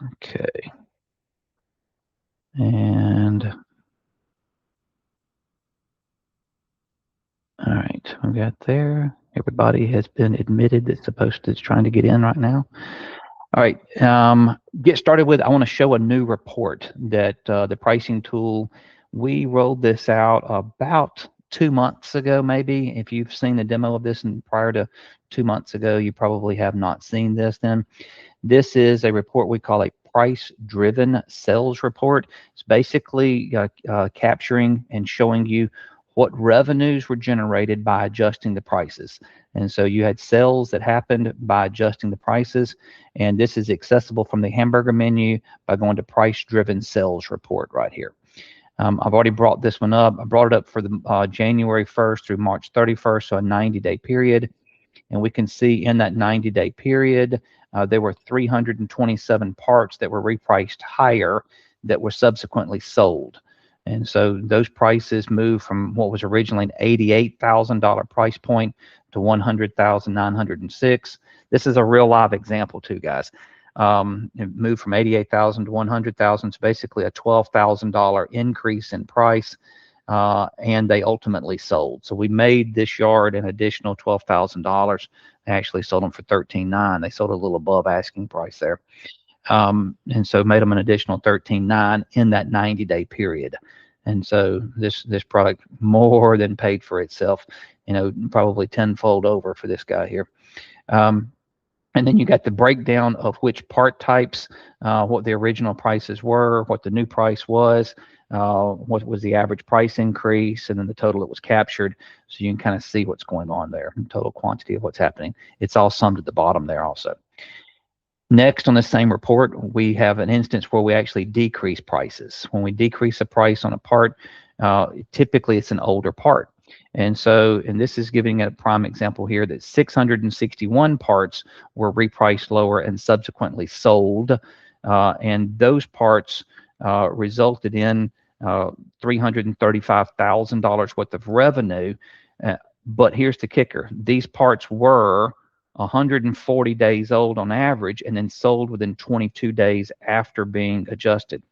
Okay. And all right, we got there. Everybody has been admitted that's trying to get in right now. All right, get started with, I want to show a new report that the pricing tool, we rolled this out about 2 months ago, maybe. If you've seen the demo of this and prior to 2 months ago, you probably have not seen this then. This is a report we call a price-driven sales report. It's basically capturing and showing you what revenues were generated by adjusting the prices. And so you had sales that happened by adjusting the prices, and this is accessible from the hamburger menu by going to price-driven sales report right here. I've already brought this one up. I brought it up for the January 1st through March 31st, so a 90-day period. And we can see in that 90-day period, there were 327 parts that were repriced higher that were subsequently sold. And so those prices moved from what was originally an $88,000 price point to $100,906. This is a real live example too, guys. It moved from 88,000 to 100,000. So basically a $12,000 increase in price. And they ultimately sold. So we made this yard an additional $12,000. They actually sold them for $13,900. They sold a little above asking price there. And so made them an additional $13,900 in that 90-day period. And so this product more than paid for itself, probably tenfold over for this guy here. And then you got the breakdown of which part types, what the original prices were, what the new price was, what was the average price increase, and then the total that was captured. So you can kind of see what's going on there, total quantity of what's happening. It's all summed at the bottom there also. Next, on the same report, we have an instance where we actually decrease prices. When we decrease a price on a part, typically it's an older part. And this is giving a prime example here that 661 parts were repriced lower and subsequently sold. And those parts resulted in $335,000 worth of revenue. But here's the kicker. These parts were 140 days old on average and then sold within 22 days after being adjusted.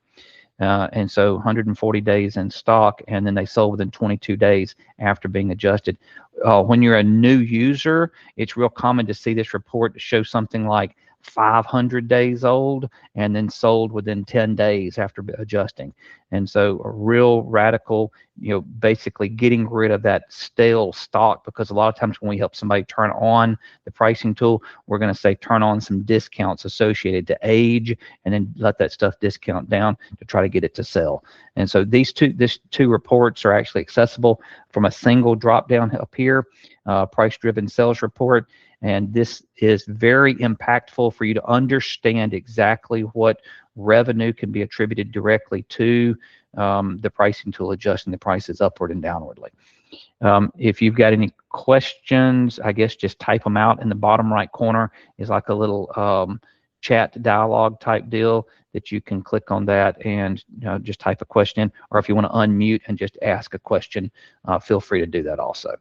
And so 140 days in stock, and then they sold within 22 days after being adjusted. When you're a new user, it's real common to see this report show something like 500 days old and then sold within 10 days after adjusting. And so a real radical, basically getting rid of that stale stock, because a lot of times when we help somebody turn on the pricing tool, we're going to say turn on some discounts associated to age and then let that stuff discount down to try to get it to sell. And so these two reports are actually accessible from a single drop down up here, price-driven sales report. And this is very impactful for you to understand exactly what revenue can be attributed directly to the pricing tool, adjusting the prices upward and downwardly. If you've got any questions, I guess just type them out in the bottom right corner. Is like a little chat dialogue type deal that you can click on that and just type a question in. Or if you want to unmute and just ask a question, feel free to do that also.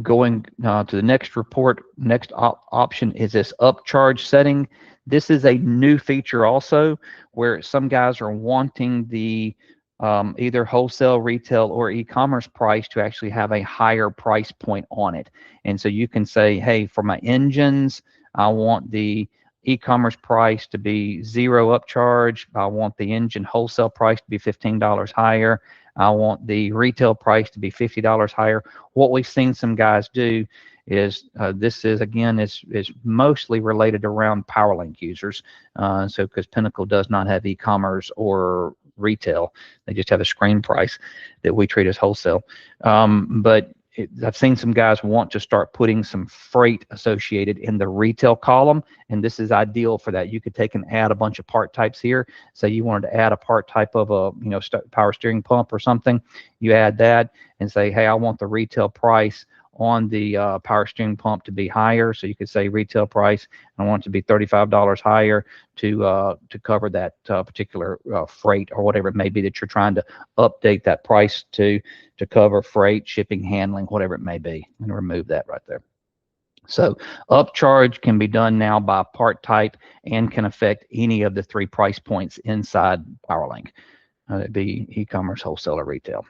Going to the next report, next option is this upcharge setting. This is a new feature also, where some guys are wanting the either wholesale, retail, or e-commerce price to actually have a higher price point on it. And so you can say, hey, for my engines, I want the e-commerce price to be $0 upcharge. I want the engine wholesale price to be $15 higher. I want the retail price to be $50 higher. What we've seen some guys do is this is mostly related around Powerlink users. So because Pinnacle does not have e-commerce or retail, they just have a screen price that we treat as wholesale. But I've seen some guys want to start putting some freight associated in the retail column, and this is ideal for that. You could take and add a bunch of part types here. Say you wanted to add a part type of a power steering pump or something. You add that and say, hey, I want the retail price on the power steering pump to be higher. So you could say retail price, I want it to be $35 higher to cover that particular freight or whatever it may be that you're trying to update that price to cover freight, shipping, handling, whatever it may be, and remove that right there. So upcharge can be done now by part type and can affect any of the 3 price points inside Powerlink. That'd be e-commerce, wholesale, or retail.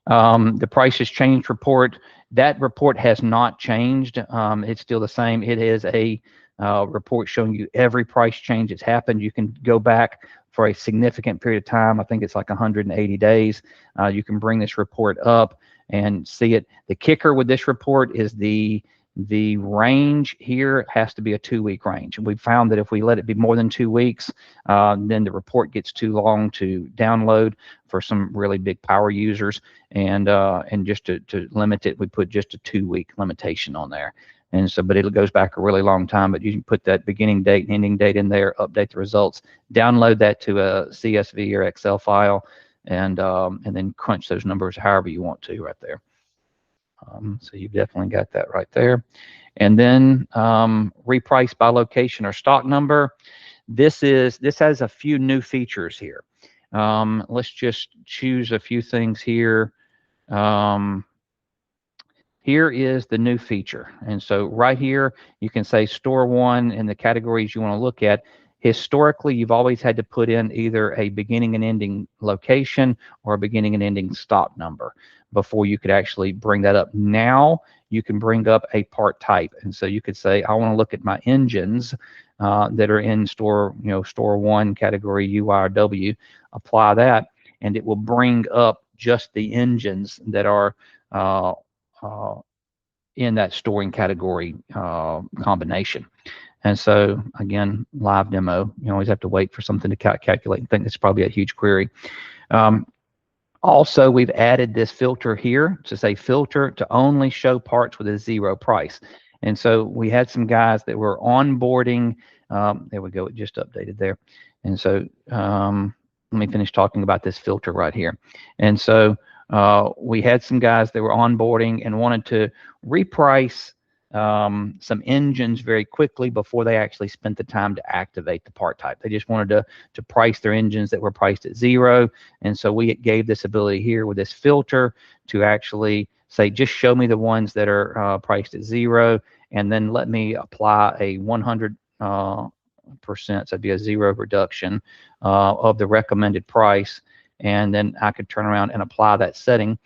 The prices change report, that report has not changed. It's still the same. It is a report showing you every price change that's happened. You can go back for a significant period of time. I think it's like 180 days. You can bring this report up and see it. The kicker with this report is the range here has to be a 2-week range. We found that if we let it be more than 2 weeks, then the report gets too long to download for some really big power users. And just to limit it, we put just a 2-week limitation on there. And so, but it goes back a really long time. But you can put that beginning date and ending date in there, update the results, download that to a CSV or Excel file, and then crunch those numbers however you want to right there. So you've definitely got that right there. And then reprice by location or stock number. This has a few new features here. Let's just choose a few things here. Here is the new feature. And so right here, you can say store one in the categories you want to look at. Historically, you've always had to put in either a beginning and ending location or a beginning and ending stock number before you could actually bring that up. Now you can bring up a part type. And so you could say, I want to look at my engines that are in store, store one category UIW, apply that, and it will bring up just the engines that are in that storing category combination. And so again, live demo, you always have to wait for something to calculate. I think it's probably a huge query. Also, we've added this filter here to say filter to only show parts with a 0 price. And so we had some guys that were onboarding. There we go. It just updated there. And so let me finish talking about this filter right here. And so we had some guys that were onboarding and wanted to reprice some engines very quickly before they actually spent the time to activate the part type. They just wanted to price their engines that were priced at 0. And so we gave this ability here with this filter to actually say, just show me the ones that are priced at 0, and then let me apply a 100%, so that'd be a 0 reduction of the recommended price. And then I could turn around and apply that setting.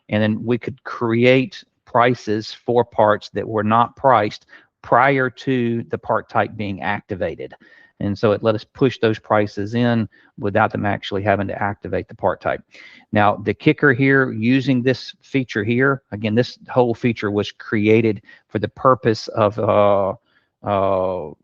And then we could create prices for parts that were not priced prior to the part type being activated. And so it let us push those prices in without them actually having to activate the part type. Now, the kicker here, using this feature here, again, this whole feature was created for the purpose of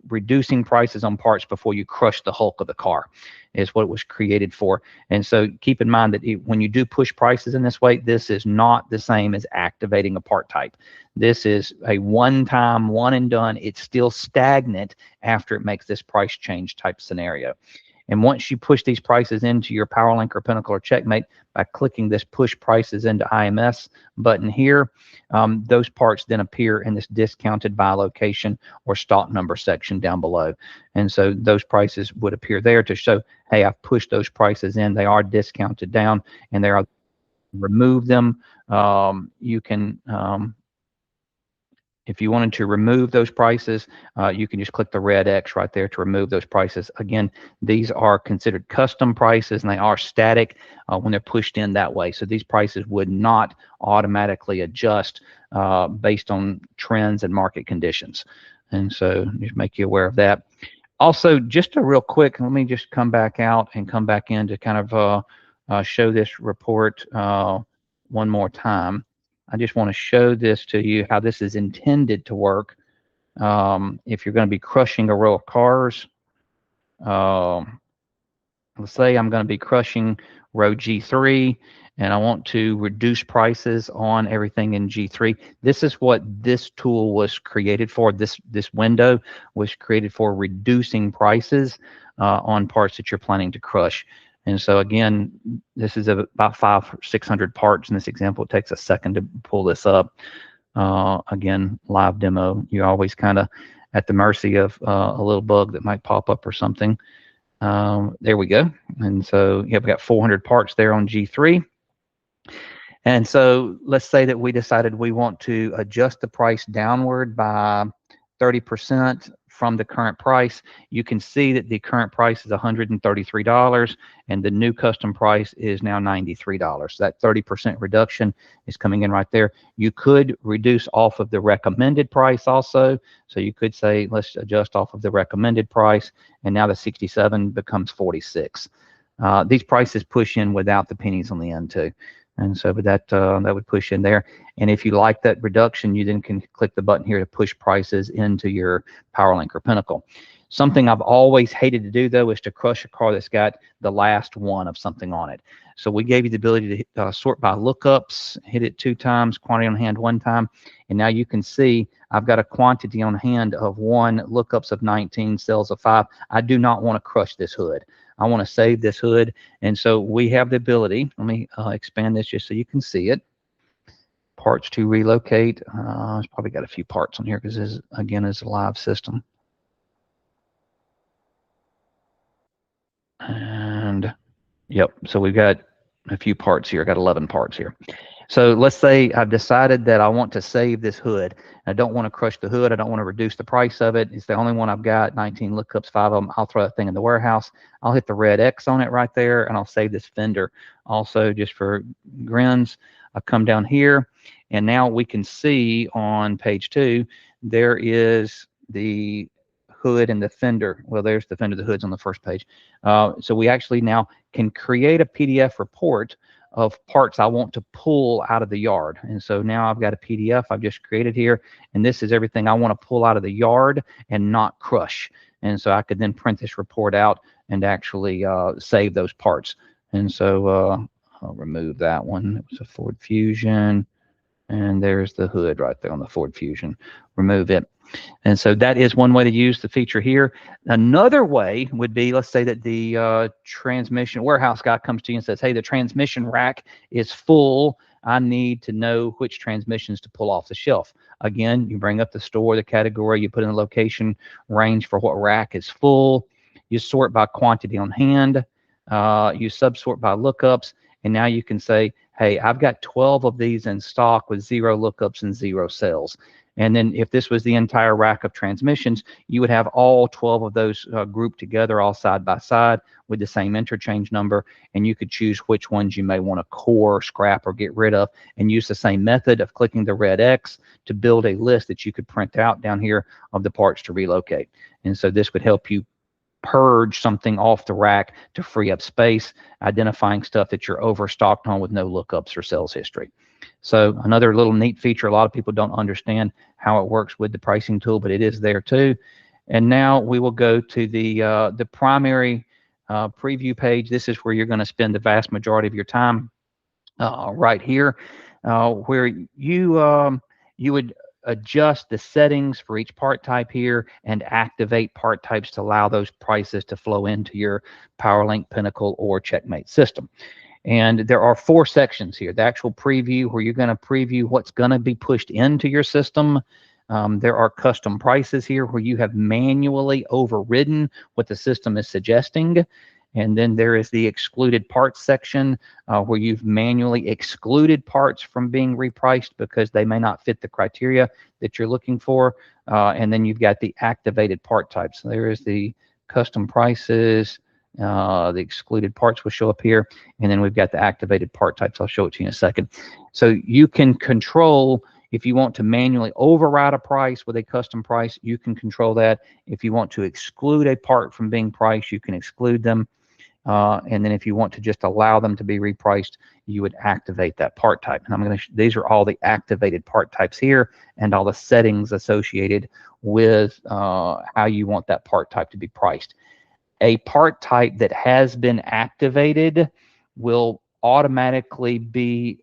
reducing prices on parts before you crush the hulk of the car, is what it was created for. And so keep in mind that when you do push prices in this way, this is not the same as activating a part type. This is a one-time, one and done. It's still stagnant after it makes this price change type scenario. And once you push these prices into your Powerlink or Pinnacle or Checkmate by clicking this push prices into IMS button here, those parts then appear in this discounted by location or stock number section down below. And so those prices would appear there to show, hey, I've pushed those prices in. They are discounted down, and they are, remove them. You can, if you wanted to remove those prices, you can just click the red X right there to remove those prices. Again, these are considered custom prices, and they are static when they're pushed in that way. So these prices would not automatically adjust based on trends and market conditions. And so just make you aware of that. Also, just a real quick, let me just come back out and come back in to kind of show this report one more time. I just want to show this to you, how this is intended to work. If you're going to be crushing a row of cars, let's say I'm going to be crushing row G3, and I want to reduce prices on everything in G3. This is what this tool was created for. This window was created for reducing prices on parts that you're planning to crush. And so again, this is about 500 or 600 parts in this example. It takes a second to pull this up. Again, live demo. You're always kind of at the mercy of a little bug that might pop up or something. There we go. And so yeah, we got 400 parts there on G3. And so let's say that we decided we want to adjust the price downward by 30% from the current price. You can see that the current price is $133 and the new custom price is now $93. That 30% reduction is coming in right there. You could reduce off of the recommended price also. So you could say, let's adjust off of the recommended price, and now the 67 becomes 46. These prices push in without the pennies on the end too. And so but that would push in there. And if you like that reduction, you then can click the button here to push prices into your Powerlink or Pinnacle. Something I've always hated to do, though, is to crush a car that's got the last one of something on it. So we gave you the ability to sort by lookups, hit it 2 times, quantity on hand 1 time. And now you can see I've got a quantity on hand of 1, lookups of 19, sales of 5. I do not want to crush this hood. I want to save this hood. And so we have the ability, let me expand this just so you can see it. Parts to relocate. It's probably got a few parts on here because this, again, is a live system. And yep, so we've got a few parts here. I got 11 parts here. So let's say I've decided that I want to save this hood. I don't want to crush the hood. I don't want to reduce the price of it. It's the only one I've got, 19 lookups, 5 of them. I'll throw that thing in the warehouse. I'll hit the red X on it right there, and I'll save this fender. Also, just for grins, I'll come down here, and now we can see on page 2, there is the hood and the fender. Well, there's the fender, the hood's on the first page. So we actually now can create a PDF report of parts I want to pull out of the yard. And so now I've got a PDF I've just created here, and this is everything I want to pull out of the yard and not crush. And so I could then print this report out and actually save those parts. And so I'll remove that one. It was a Ford Fusion, and there's the hood right there on the Ford Fusion. Remove it. And so that is one way to use the feature here. Another way would be, let's say that the transmission warehouse guy comes to you and says, hey, the transmission rack is full. I need to know which transmissions to pull off the shelf. Again, you bring up the store, the category, you put in the location range for what rack is full. You sort by quantity on hand. You subsort by lookups. And now you can say, hey, I've got 12 of these in stock with 0 lookups and 0 sales. And then if this was the entire rack of transmissions, you would have all 12 of those grouped together, all side by side with the same interchange number. And you could choose which ones you may want to core, scrap, or get rid of, and use the same method of clicking the red X to build a list that you could print out down here of the parts to relocate. And so this would help you purge something off the rack to free up space, identifying stuff that you're overstocked on with no lookups or sales history. So another little neat feature, a lot of people don't understand how it works with the pricing tool, but it is there too. And now we will go to the primary preview page. This is where you're going to spend the vast majority of your time right here, where you would adjust the settings for each part type here and activate part types to allow those prices to flow into your Powerlink, Pinnacle, or Checkmate system. And there are 4 sections here. The actual preview, where you're going to preview what's going to be pushed into your system. There are custom prices here where you have manually overridden what the system is suggesting. And then there is the excluded parts section where you've manually excluded parts from being repriced because they may not fit the criteria that you're looking for. And then you've got the activated part types. So there is the custom prices. The excluded parts will show up here, and then we've got the activated part types. I'll show it to you in a second. So you can control, if you want to manually override a price with a custom price, you can control that. If you want to exclude a part from being priced, you can exclude them. And then if you want to just allow them to be repriced, you would activate that part type. And I'm going to, these are all the activated part types here and all the settings associated with how you want that part type to be priced. A part type that has been activated will automatically be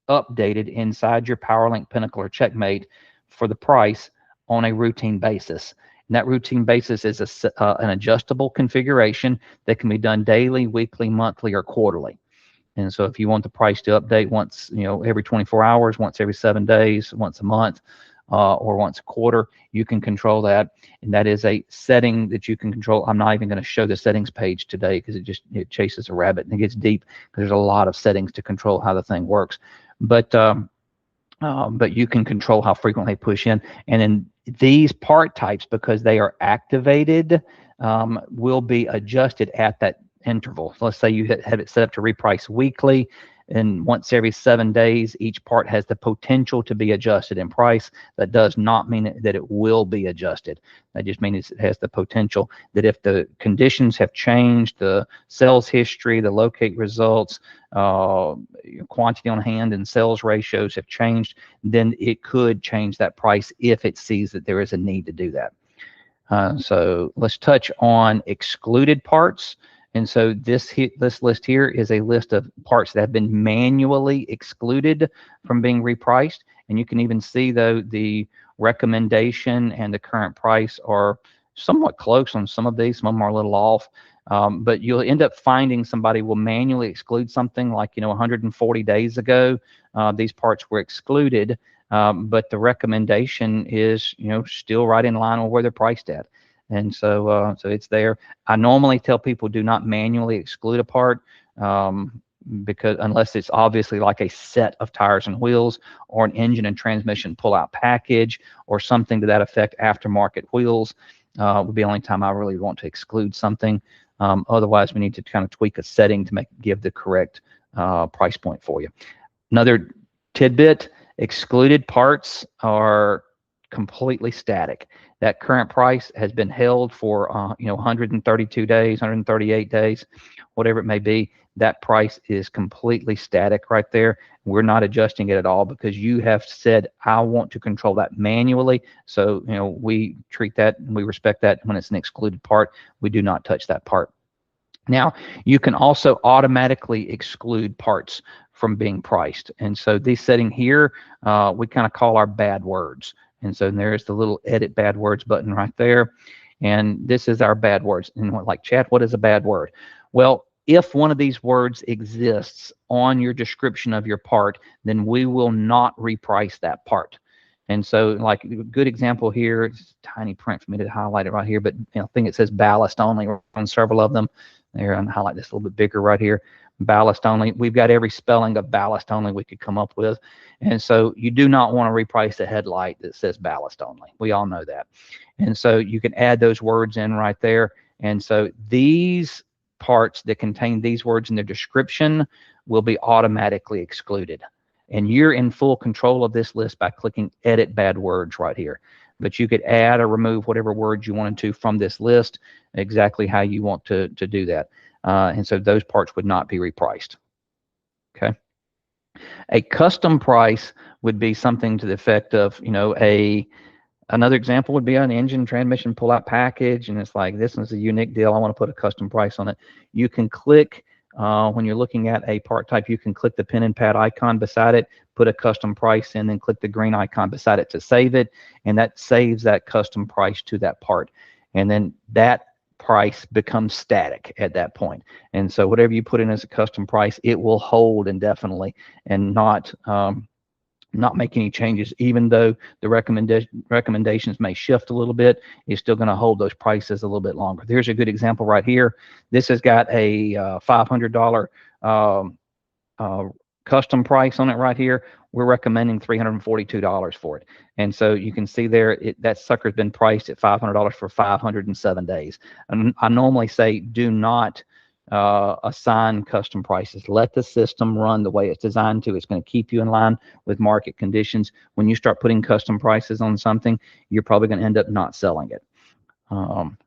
updated inside your Powerlink, Pinnacle, or Checkmate for the price on a routine basis. And that routine basis is an adjustable configuration that can be done daily, weekly, monthly, or quarterly. And so if you want the price to update once, every 24 hours, once every 7 days, once a month, or once a quarter, you can control that. And that is a setting that you can control. I'm not even going to show the settings page today because it chases a rabbit and it gets deep because there's a lot of settings to control how the thing works. but you can control how frequently they push in. And then these part types, because they are activated, will be adjusted at that interval. So let's say you have it set up to reprice weekly, and once every 7 days, each part has the potential to be adjusted in price. That does not mean that it will be adjusted. That just means it has the potential that if the conditions have changed, the sales history, the locate results, quantity on hand and sales ratios have changed, then it could change that price if it sees that there is a need to do that. So let's touch on excluded parts. And so this list here is a list of parts that have been manually excluded from being repriced. And you can even see, though, the recommendation and the current price are somewhat close on some of these. Some of them are a little off. But you'll end up finding somebody will manually exclude something like, 140 days ago, these parts were excluded, but the recommendation is, still right in line with where they're priced at. And so it's there. I normally tell people do not manually exclude a part, because unless it's obviously like a set of tires and wheels or an engine and transmission pull-out package or something to that effect, aftermarket wheels would be the only time I really want to exclude something. Otherwise, we need to kind of tweak a setting to give the correct price point for you. Another tidbit, excluded parts are completely static. That current price has been held for 132 days, 138 days, whatever it may be. That price is completely static right there. We're not adjusting it at all because you have said, I want to control that manually. So, we treat that and we respect that. When it's an excluded part, we do not touch that part. Now, you can also automatically exclude parts from being priced. And so this setting here, we kind of call our bad words. And so there's the little edit bad words button right there. And this is our bad words. And like, Chad, what is a bad word? Well, if one of these words exists on your description of your part, then we will not reprice that part. And so, like, a good example here, it's tiny print for me to highlight it right here, but I think it says ballast only on several of them. There, and highlight this a little bit bigger right here. Ballast only. We've got every spelling of ballast only we could come up with. And so you do not want to reprice a headlight that says ballast only. We all know that. And so you can add those words in right there. And so these parts that contain these words in their description will be automatically excluded. And you're in full control of this list by clicking edit bad words right here. But you could add or remove whatever words you wanted to from this list, exactly how you want to do that. And so those parts would not be repriced. Okay. A custom price would be something to the effect of, another example would be an engine transmission pull-out package, and it's like, this is a unique deal. I want to put a custom price on it. You can click, when you're looking at a part type, you can click the pen and pad icon beside it, put a custom price in, then click the green icon beside it to save it, and that saves that custom price to that part. And then that price becomes static at that point. And so whatever you put in as a custom price, it will hold indefinitely and not make any changes. Even though the recommendations may shift a little bit, it's still going to hold those prices a little bit longer. There's a good example right here. This has got a $500 custom price on it right here. We're recommending $342 for it. And so you can see there, that sucker's been priced at $500 for 507 days. And I normally say, do not assign custom prices. Let the system run the way it's designed to. It's going to keep you in line with market conditions. When you start putting custom prices on something, you're probably going to end up not selling it. And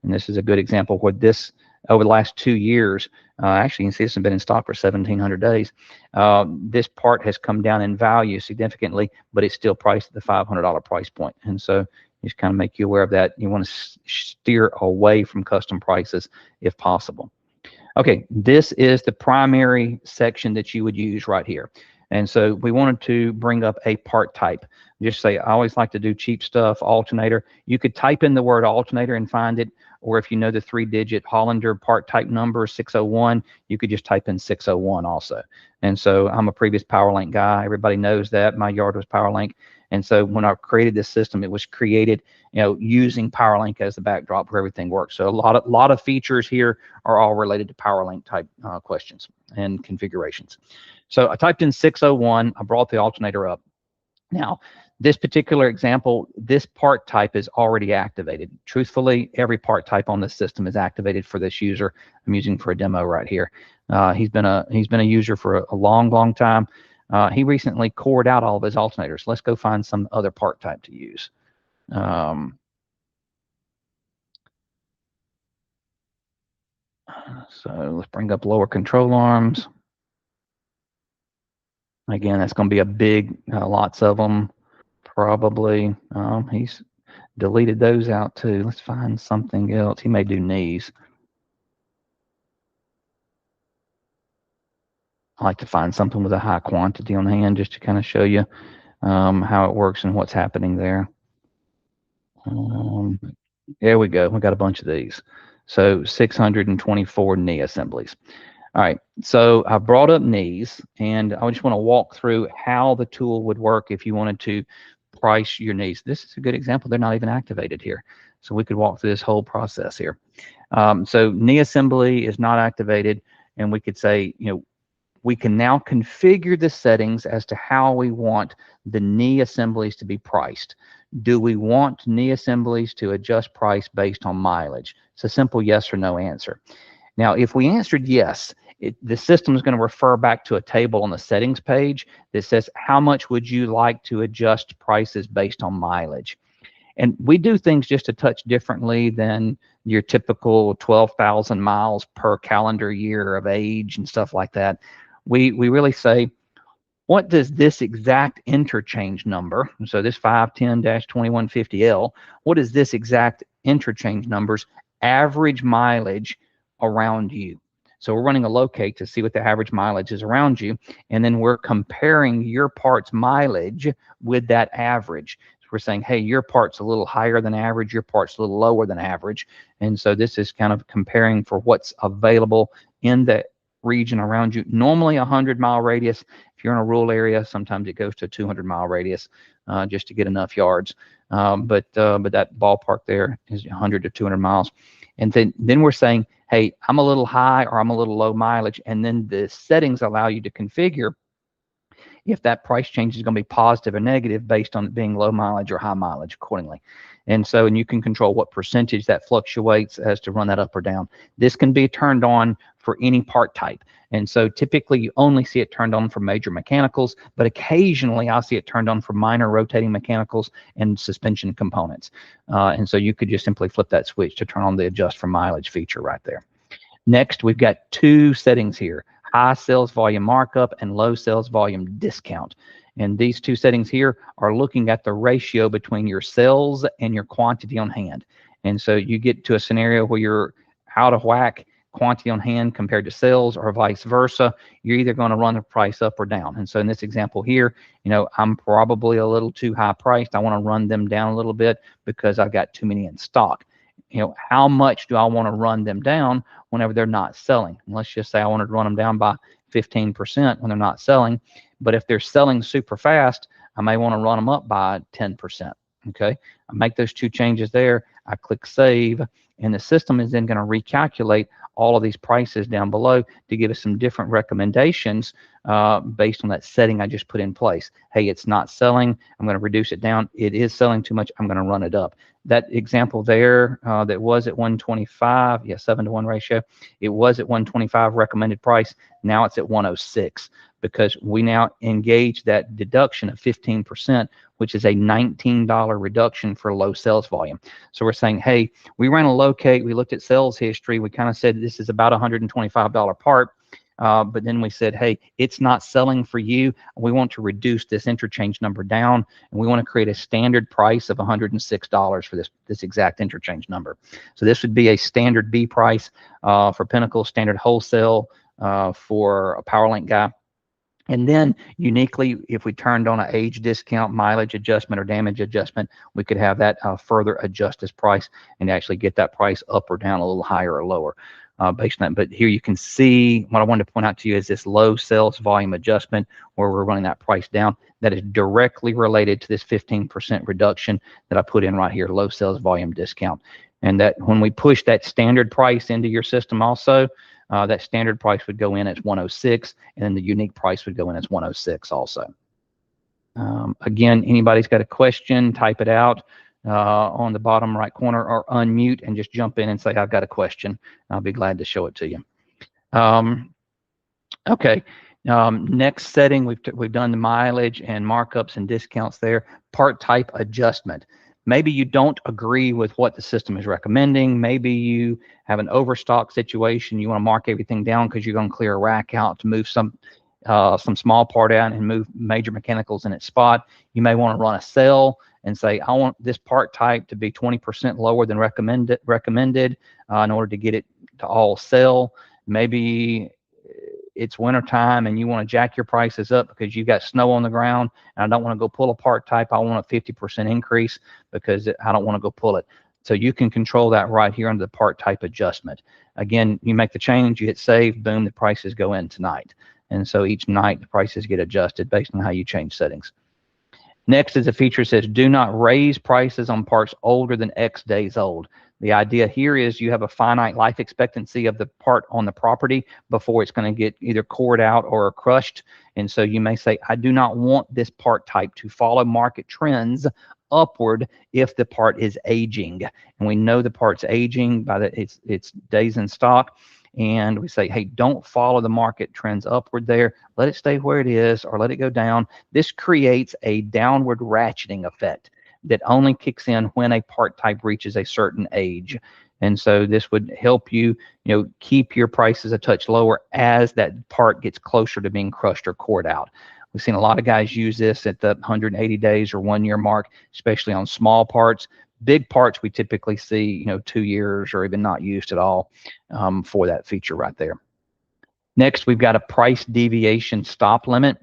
this is a good example where this, over the last 2 years, actually you can see this has been in stock for 1,700 days. This part has come down in value significantly, but it's still priced at the $500 price point. And so just kind of make you aware of that. You want to steer away from custom prices if possible. Okay, this is the primary section that you would use right here. And so we wanted to bring up a part type. Just say, I always like to do cheap stuff, alternator. You could type in the word alternator and find it, or if you know the 3-digit Hollander part type number, 601, you could just type in 601 also. And so I'm a previous Powerlink guy. Everybody knows that. My yard was Powerlink. And so when I created this system, it was created, using Powerlink as the backdrop where everything works. So a lot of features here are all related to Powerlink type questions and configurations. So I typed in 601. I brought the alternator up. Now, this particular example, this part type is already activated. Truthfully, every part type on this system is activated for this user I'm using for a demo right here. He's been a user for a long time. He recently cored out all of his alternators. Let's go find some other part type to use. So let's bring up lower control arms. Again, that's going to be a big, lots of them, probably. He's deleted those out too. Let's find something else. He may do knees. I like to find something with a high quantity on hand just to kind of show you how it works and what's happening there. There we go. We got a bunch of these. So 624 knee assemblies. All right, so I brought up knees, and I just want to walk through how the tool would work if you wanted to price your knees. This is a good example. They're not even activated here. So we could walk through this whole process here. So knee assembly is not activated, and we could say, we can now configure the settings as to how we want the knee assemblies to be priced. Do we want knee assemblies to adjust price based on mileage? It's a simple yes or no answer. Now, if we answered yes, the system is going to refer back to a table on the settings page that says, how much would you like to adjust prices based on mileage? And we do things just a touch differently than your typical 12,000 miles per calendar year of age and stuff like that. We really say, what does this exact interchange number, so this 510-2150L, what is this exact interchange number's average mileage around you? So we're running a locate to see what the average mileage is around you, and then we're comparing your part's mileage with that average. So we're saying, hey, your part's a little higher than average, your part's a little lower than average, and so this is kind of comparing for what's available in the region around you. Normally 100-mile radius. If you're in a rural area, sometimes it goes to a 200-mile radius just to get enough yards. But that ballpark there is 100 to 200 miles. And then we're saying, hey, I'm a little high or I'm a little low mileage. And then the settings allow you to configure if that price change is going to be positive or negative based on it being low mileage or high mileage accordingly. And you can control what percentage that fluctuates as to run that up or down. This can be turned on for any part type. And so typically you only see it turned on for major mechanicals, but occasionally I'll see it turned on for minor rotating mechanicals and suspension components. And so you could just simply flip that switch to turn on the adjust for mileage feature right there. Next, we've got two settings here: high sales volume markup and low sales volume discount. And these two settings here are looking at the ratio between your sales and your quantity on hand. And so you get to a scenario where you're out of whack, quantity on hand compared to sales, or vice versa. You're either going to run the price up or down. And so in this example here, I'm probably a little too high priced. I want to run them down a little bit because I've got too many in stock. How much do I want to run them down whenever they're not selling? And let's just say I wanted to run them down by 15% when they're not selling. But if they're selling super fast, I may want to run them up by 10%. Okay, I make those two changes there. I click save, and the system is then going to recalculate all of these prices down below to give us some different recommendations based on that setting I just put in place. Hey, it's not selling. I'm going to reduce it down. It is selling too much. I'm going to run it up. That example there that was at 125, 7-to-1 ratio, it was at 125 recommended price. Now it's at 106 because we now engage that deduction of 15%, which is a $19 reduction for low sales volume. So we're saying, hey, we ran a locate, we looked at sales history, we kind of said this is about $125 part. But then we said, hey, it's not selling for you. We want to reduce this interchange number down, and we want to create a standard price of $106 for this exact interchange number. So this would be a standard B price for Pinnacle, standard wholesale for a Powerlink guy. And then uniquely, if we turned on an age discount, mileage adjustment, or damage adjustment, we could have that further adjust this price and actually get that price up or down a little higher or lower based on that. But here you can see what I wanted to point out to you is this low sales volume adjustment where we're running that price down. that is directly related to this 15% reduction that I put in right here, low sales volume discount. And that when we push that standard price into your system also, that standard price would go in as 106, and then the unique price would go in as 106 also. Again, anybody's got a question, type it out on the bottom right corner, or unmute and just jump in and say, I've got a question. I'll be glad to show it to you. Okay, next setting, we've done the mileage and markups and discounts there. Part type adjustment. Maybe you don't agree with what the system is recommending. Maybe you have an overstock situation. You want to mark everything down because you're going to clear a rack out to move some small part out and move major mechanicals in its spot. You may want to run a sale and say, I want this part type to be 20% lower than recommended in order to get it to all sell. Maybe it's wintertime and you want to jack your prices up because you've got snow on the ground and I don't want to go pull a part type. I want a 50% increase because I don't want to go pull it. So you can control that right here under the part type adjustment. Again, you make the change, you hit save, boom, the prices go in tonight. And so each night the prices get adjusted based on how you change settings. Next is a feature that says do not raise prices on parts older than X days old. The idea here is you have a finite life expectancy of the part on the property before it's going to get either cored out or crushed. And so you may say, I do not want this part type to follow market trends upward if the part is aging. And we know the part's aging by its days in stock. And we say, hey, don't follow the market trends upward there. Let it stay where it is or let it go down. This creates a downward ratcheting effect that only kicks in when a part type reaches a certain age. And so this would help you, keep your prices a touch lower as that part gets closer to being crushed or cored out. We've seen a lot of guys use this at the 180 days or 1 year mark, especially on small parts. Big parts we typically see, 2 years or even not used at all for that feature right there. Next, we've got a price deviation stop limit.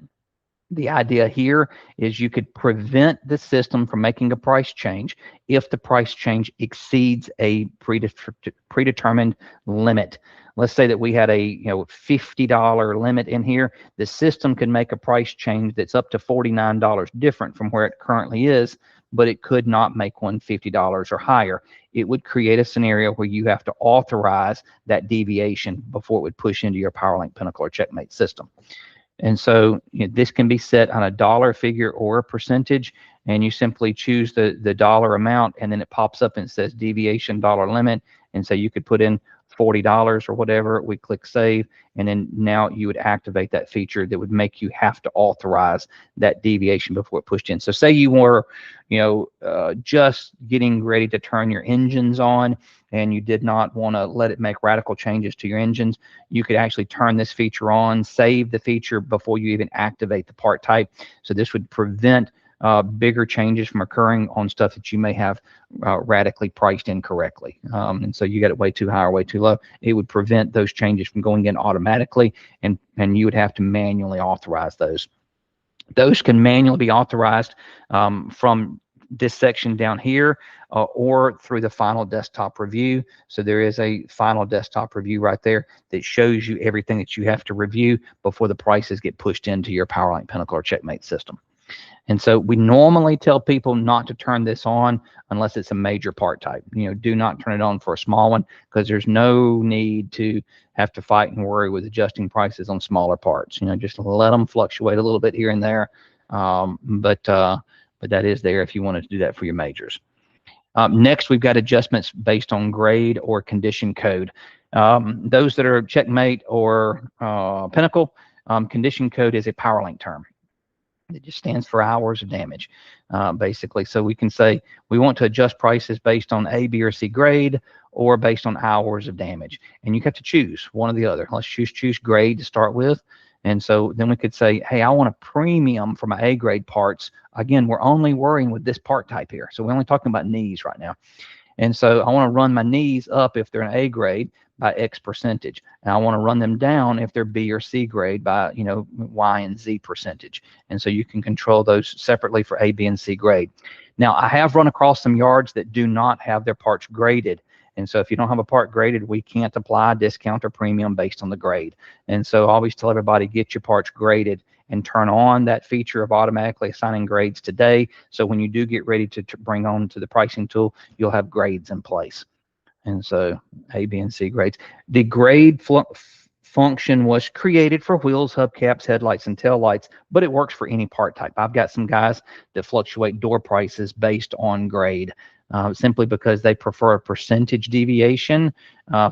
The idea here is you could prevent the system from making a price change if the price change exceeds a predetermined limit. Let's say that we had a $50 limit in here. The system can make a price change that's up to $49 different from where it currently is, but it could not make one $50 or higher. It would create a scenario where you have to authorize that deviation before it would push into your Powerlink, Pinnacle, or Checkmate system. And so this can be set on a dollar figure or a percentage, and you simply choose the dollar amount, and then it pops up and it says deviation dollar limit. And so you could put in $40 or whatever. We click save, and then now you would activate that feature that would make you have to authorize that deviation before it pushed in. So say you were, just getting ready to turn your engines on and you did not want to let it make radical changes to your engines, you could actually turn this feature on, save the feature before you even activate the part type. So this would prevent bigger changes from occurring on stuff that you may have radically priced incorrectly. And so you got it way too high or way too low. It would prevent those changes from going in automatically, and you would have to manually authorize those. Those can manually be authorized from this section down here or through the final desktop review. So there is a final desktop review right there that shows you everything that you have to review before the prices get pushed into your Powerlink, Pinnacle, or Checkmate system. And so we normally tell people not to turn this on unless it's a major part type. Do not turn it on for a small one because there's no need to have to fight and worry with adjusting prices on smaller parts. Just let them fluctuate a little bit here and there. But that is there if you wanted to do that for your majors. Next, we've got adjustments based on grade or condition code. Those that are Checkmate or Pinnacle, condition code is a Powerlink term. It just stands for hours of damage, basically. So we can say we want to adjust prices based on A, B, or C grade, or based on hours of damage. And you have to choose one or the other. Let's choose grade to start with. And so then we could say, hey, I want a premium for my A grade parts. Again, we're only worrying with this part type here. So we're only talking about knees right now. And so I want to run my knees up if they're an A grade by X percentage. And I want to run them down if they're B or C grade by, Y and Z percentage. And so you can control those separately for A, B, and C grade. Now, I have run across some yards that do not have their parts graded. And so if you don't have a part graded, we can't apply a discount or premium based on the grade. And so I always tell everybody, get your parts graded and turn on that feature of automatically assigning grades today. So when you do get ready to bring on to the pricing tool, you'll have grades in place. And so A, B, and C grades. The grade function was created for wheels, hubcaps, headlights, and taillights, but it works for any part type. I've got some guys that fluctuate door prices based on grade, simply because they prefer a percentage deviation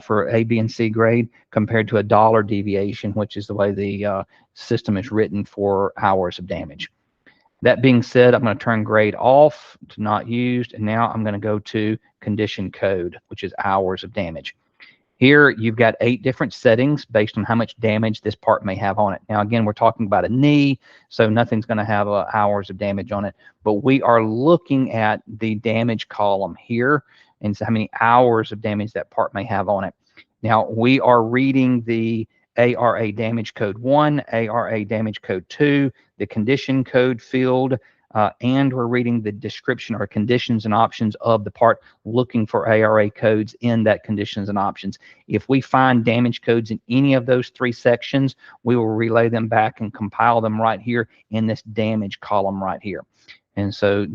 for A, B, and C grade compared to a dollar deviation, which is the way the system is written for hours of damage. That being said, I'm going to turn grade off to not used, and now I'm going to go to condition code, which is hours of damage. Here, you've got 8 different settings based on how much damage this part may have on it. Now, again, we're talking about a knee, so nothing's going to have hours of damage on it, but we are looking at the damage column here, and so how many hours of damage that part may have on it. Now, we are reading the ARA damage code 1, ARA damage code 2, the condition code field, and we're reading the description or conditions and options of the part, looking for ARA codes in that conditions and options. If we find damage codes in any of those 3 sections, we will relay them back and compile them right here in this damage column right here. And so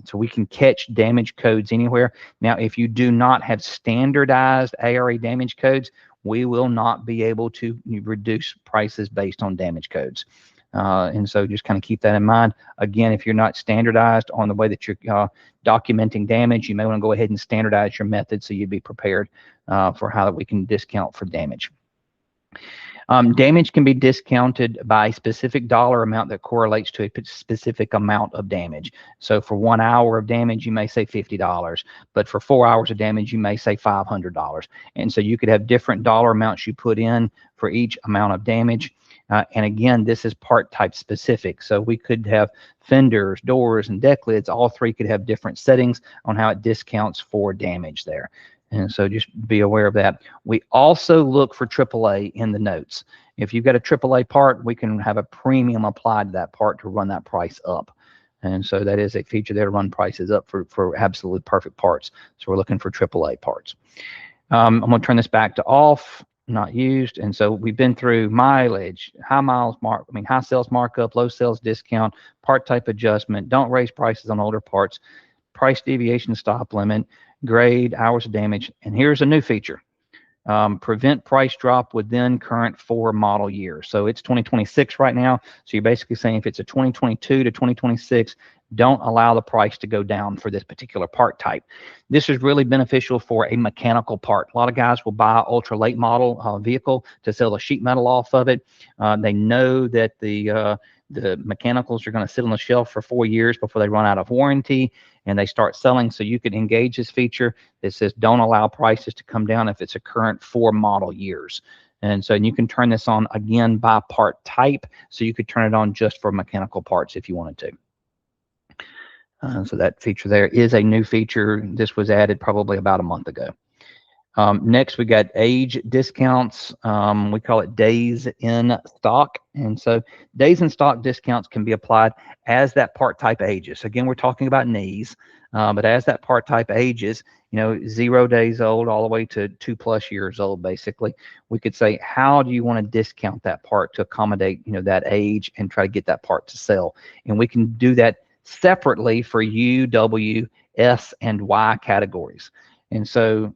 so we can catch damage codes anywhere. Now, if you do not have standardized ARA damage codes, we will not be able to reduce prices based on damage codes. And so just kind of keep that in mind. Again, if you're not standardized on the way that you're documenting damage, you may want to go ahead and standardize your method so you'd be prepared for how we can discount for damage. Damage can be discounted by a specific dollar amount that correlates to a specific amount of damage. So for 1 hour of damage, you may say $50, but for 4 hours of damage, you may say $500. And so you could have different dollar amounts you put in for each amount of damage. And again, this is part type specific. So we could have fenders, doors, and deck lids. All 3 could have different settings on how it discounts for damage there. And so just be aware of that. We also look for AAA in the notes. If you've got a AAA part, we can have a premium applied to that part to run that price up. And so that is a feature there to run prices up for absolute perfect parts. So we're looking for AAA parts. I'm going to turn this back to off, not used. And so we've been through mileage, high sales markup, low sales discount, part type adjustment, don't raise prices on older parts, price deviation stop limit, grade, hours of damage, and here's a new feature. Prevent price drop within current 4 model years. So it's 2026 right now. So you're basically saying if it's a 2022 to 2026, don't allow the price to go down for this particular part type. This is really beneficial for a mechanical part. A lot of guys will buy ultra late model vehicle to sell the sheet metal off of it. They know that the mechanicals are going to sit on the shelf for 4 years before they run out of warranty and they start selling. So you could engage this feature that says don't allow prices to come down if it's a current 4 model years. And so you can turn this on again by part type. So you could turn it on just for mechanical parts if you wanted to. So that feature there is a new feature. This was added probably about a month ago. Next, we got age discounts. We call it days in stock. And so days in stock discounts can be applied as that part type ages. Again, we're talking about knees, but as that part type ages, 0 days old all the way to 2+ years old, basically, we could say, how do you want to discount that part to accommodate, that age and try to get that part to sell? And we can do that separately for U, W, S, and Y categories. And so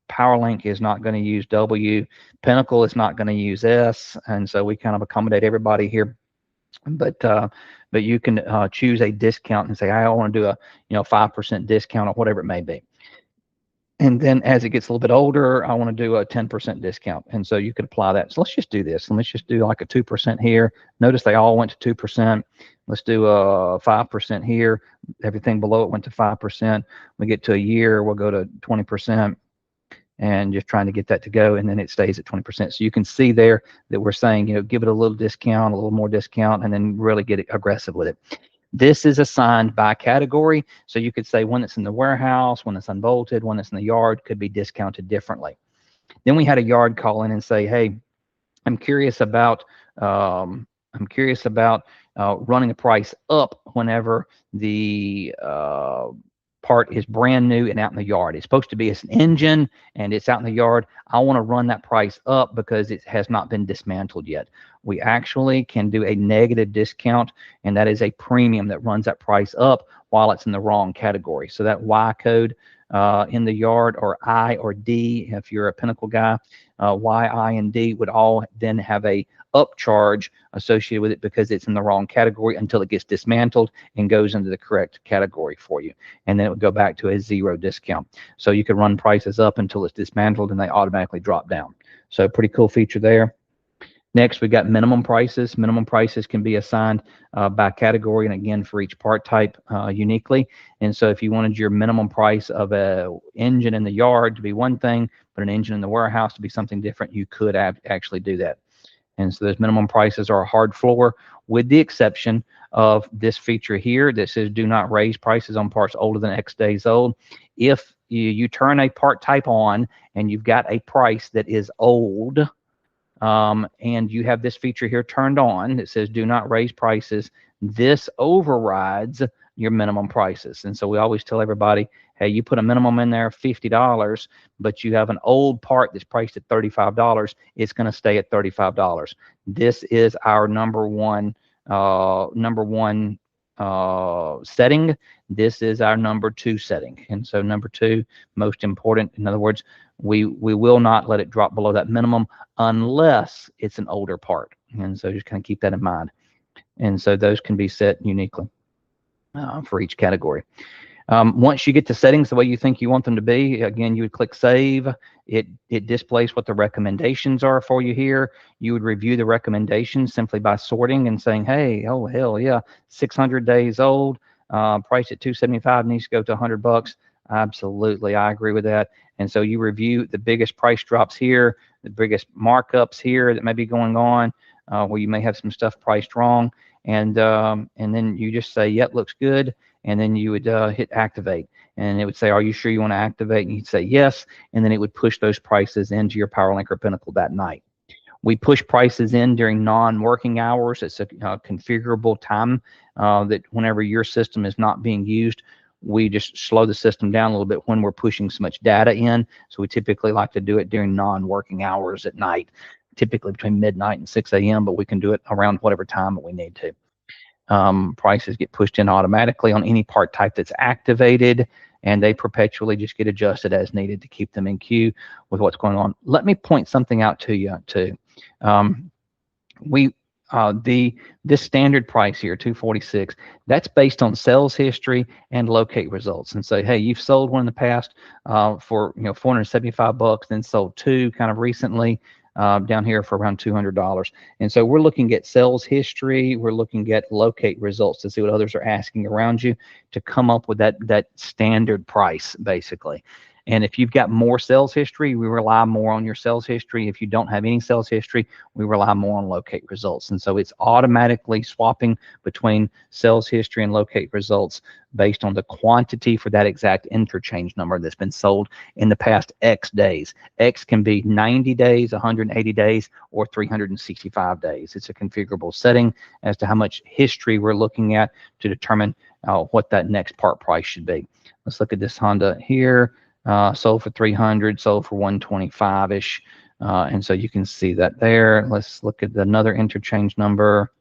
Powerlink is not going to use W, Pinnacle is not going to use S, and so we kind of accommodate everybody here. But you can choose a discount and say, I want to do a 5% discount or whatever it may be. And then as it gets a little bit older, I want to do a 10% discount. And so you could apply that. So let's just do this. And let's just do like a 2% here. Notice they all went to 2%. Let's do a 5% here. Everything below it went to 5%. We get to a year, we'll go to 20%. And just trying to get that to go, and then it stays at 20%. So you can see there that we're saying, give it a little discount, a little more discount, and then really get aggressive with it. This is assigned by category. So you could say one that's in the warehouse, one that's unbolted, one that's in the yard could be discounted differently. Then we had a yard call in and say, hey, I'm curious about running a price up whenever the part is brand new and out in the yard. It's supposed to be it's an engine and it's out in the yard. I want to run that price up because it has not been dismantled yet. We actually can do a negative discount, and that is a premium that runs that price up while it's in the wrong category. So that Y code in the yard, or I or D, if you're a Pinnacle guy, Y, I, and D would all then have a upcharge associated with it because it's in the wrong category until it gets dismantled and goes into the correct category for you. And then it would go back to a 0 discount. So you could run prices up until it's dismantled and they automatically drop down. So pretty cool feature there. Next, we got minimum prices. Minimum prices can be assigned by category, and again, for each part type uniquely. And so if you wanted your minimum price of an engine in the yard to be one thing, but an engine in the warehouse to be something different, you could actually do that. And so those minimum prices are a hard floor, with the exception of this feature here that says do not raise prices on parts older than X days old. If you turn a part type on and you've got a price that is old, and you have this feature here turned on that says do not raise prices, this overrides your minimum prices. And so we always tell everybody, hey, you put a minimum in there of $50, but you have an old part that's priced at $35, it's going to stay at $35. This is our number one setting. This is our number 2 setting. And so number 2, most important. In other words, we will not let it drop below that minimum unless it's an older part. And so just kind of keep that in mind. And so those can be set uniquely for each category. Once you get the settings the way you think you want them to be, again, you would click Save. It displays what the recommendations are for you here. You would review the recommendations simply by sorting and saying, hey, oh, hell yeah, 600 days old, price at $275, needs to go to $100. Absolutely, I agree with that. And so you review the biggest price drops here, the biggest markups here that may be going on, where you may have some stuff priced wrong. And then you just say, yep, looks good. And then you would hit activate, and it would say, are you sure you want to activate? And you'd say yes, and then it would push those prices into your Powerlink or Pinnacle that night. We push prices in during non-working hours. It's a configurable time that whenever your system is not being used, we just slow the system down a little bit when we're pushing so much data in. So we typically like to do it during non-working hours at night, typically between midnight and 6 a.m., but we can do it around whatever time that we need to. Prices get pushed in automatically on any part type that's activated, and they perpetually just get adjusted as needed to keep them in queue with what's going on. Let me point something out to you too. This standard price here, $246, that's based on sales history and locate results. And say, hey, you've sold one in the past for $475, then sold 2 kind of recently. Down here for around $200. And so we're looking at sales history, we're looking at locate results to see what others are asking around you to come up with that standard price, basically. And if you've got more sales history, we rely more on your sales history. If you don't have any sales history, we rely more on locate results. And so it's automatically swapping between sales history and locate results based on the quantity for that exact interchange number that's been sold in the past X days. X can be 90 days, 180 days, or 365 days. It's a configurable setting as to how much history we're looking at to determine what that next part price should be. Let's look at this Honda here. Sold for 300, sold for 125-ish. And so you can see that there. Let's look at another interchange number.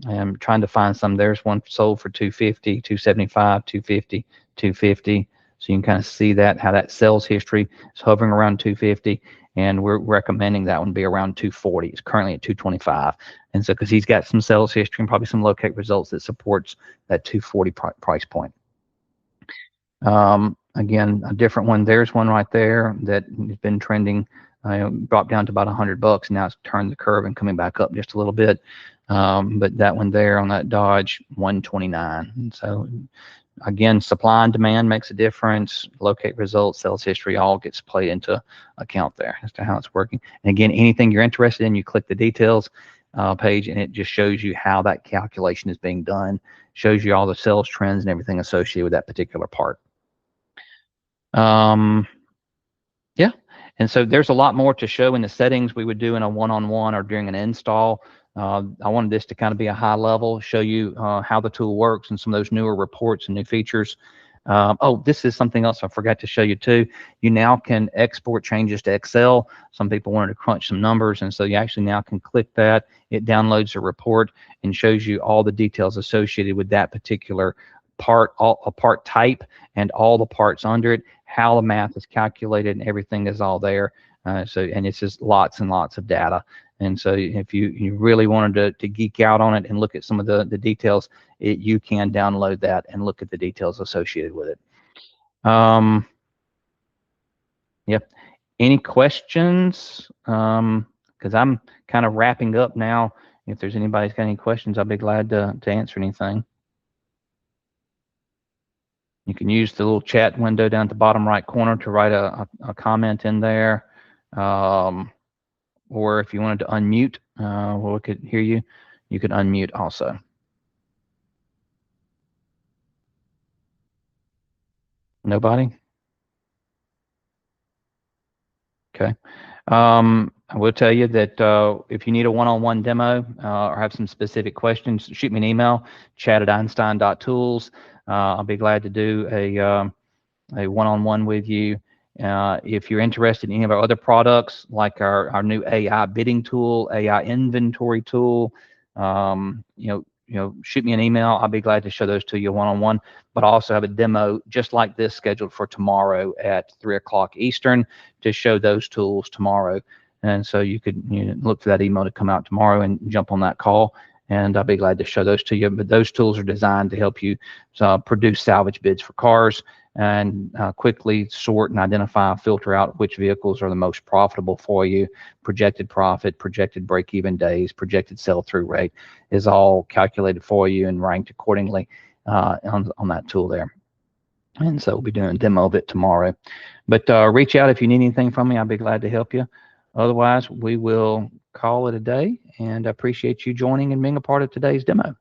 I'm trying to find some. There's one sold for 250, 275, 250, 250. So you can kind of see that, how that sales history is hovering around 250. And we're recommending that one be around 240. It's currently at 225. And so because he's got some sales history and probably some locate results that supports that 240 price point. Again, a different one. There's one right there that has been trending, dropped down to about $100. Now it's turned the curve and coming back up just a little bit. But that one there on that Dodge, 129. And so again, supply and demand makes a difference. Locate results, sales history, all gets played into account there as to how it's working. And again, anything you're interested in, you click the details page, and it just shows you how that calculation is being done, shows you all the sales trends and everything associated with that particular part. Yeah, and so there's a lot more to show in the settings we would do in a one-on-one or during an install. I wanted this to kind of be a high level, show you how the tool works and some of those newer reports and new features. Oh, this is something else I forgot to show you too. You now can export changes to Excel. Some people wanted to crunch some numbers, and so you actually now can click that. It downloads a report and shows you all the details associated with that particular part, a part type, and all the parts under it, how the math is calculated, and everything is all there. And it's just lots and lots of data. And so if you really wanted to geek out on it and look at some of the details, you can download that and look at the details associated with it. Yep. Any questions? Because I'm kind of wrapping up now. If there's anybody's got any questions, I'll be glad to answer anything. You can use the little chat window down at the bottom right corner to write a comment in there. Or if you wanted to unmute, we could hear you, you could unmute also. Nobody? Okay. I will tell you that if you need a one-on-one demo or have some specific questions, shoot me an email, chat@einstein.tools. I'll be glad to do a one-on-one with you. If you're interested in any of our other products, like our new AI bidding tool, AI inventory tool, shoot me an email. I'll be glad to show those to you one-on-one. But I also have a demo just like this scheduled for tomorrow at 3 o'clock Eastern to show those tools tomorrow. And so you could look for that email to come out tomorrow and jump on that call. And I'll be glad to show those to you. But those tools are designed to help you produce salvage bids for cars and quickly sort and identify, filter out which vehicles are the most profitable for you. Projected profit, projected break-even days, projected sell-through rate is all calculated for you and ranked accordingly on that tool there. And so we'll be doing a demo of it tomorrow. But reach out if you need anything from me. I'll be glad to help you. Otherwise, we will call it a day, and I appreciate you joining and being a part of today's demo.